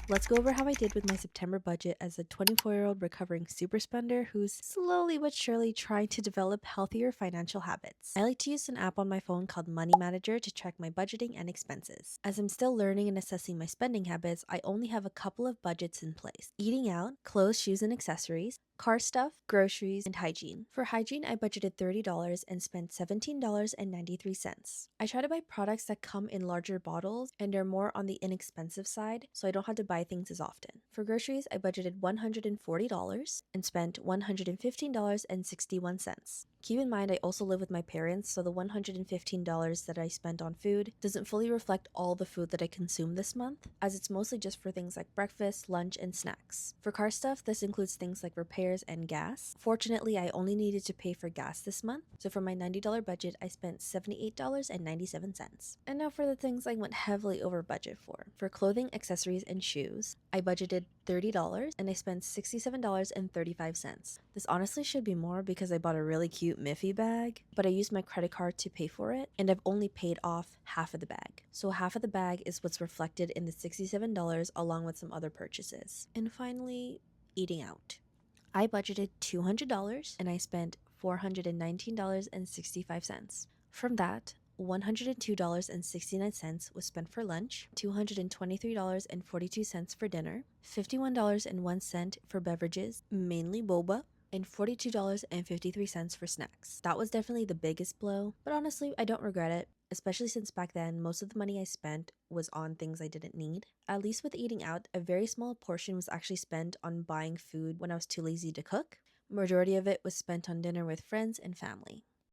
Let's go over how I did with my September budget as a 24-year-old recovering super spender who's slowly but surely trying to develop healthier financial habits. I like to use an app on my phone called Money Manager to track my budgeting and expenses. As I'm still learning and assessing my spending habits, I only have a couple of budgets in place: eating out, clothes, shoes, and accessories, car stuff, groceries, and hygiene. For hygiene, I budgeted $30 and spent $17.93. I try to buy products that come in larger bottles and are more on the inexpensive side, so I don't have to buy things as often. For groceries, I budgeted $140 and spent $115.61. Keep in mind, I also live with my parents, so the $115 that I spent on food doesn't fully reflect all the food that I consume this month, as it's mostly just for things like breakfast, lunch, and snacks. For car stuff, this includes things like repairs and gas. Fortunately, I only needed to pay for gas this month, so for my $90 budget, I spent $78.97. And now for the things I went heavily over budget for. For clothing, accessories, and shoes, I budgeted $30 and I spent $67.35. This honestly should be more because I bought a really cute Miffy bag, but I used my credit card to pay for it, and I've only paid off half of the bag. So half of the bag is what's reflected in the $67 along with some other purchases. And finally, eating out. I budgeted $200 and I spent $419.65. From that, $102.69 was spent for lunch, $223.42 for dinner, $51.01 for beverages, mainly boba, and $42.53 for snacks. That was definitely the biggest blow, but honestly, I don't regret it, especially since back then most of the money I spent was on things I didn't need. At least with eating out, a very small portion was actually spent on buying food when I was too lazy to cook. Majority of it was spent on dinner with friends and family.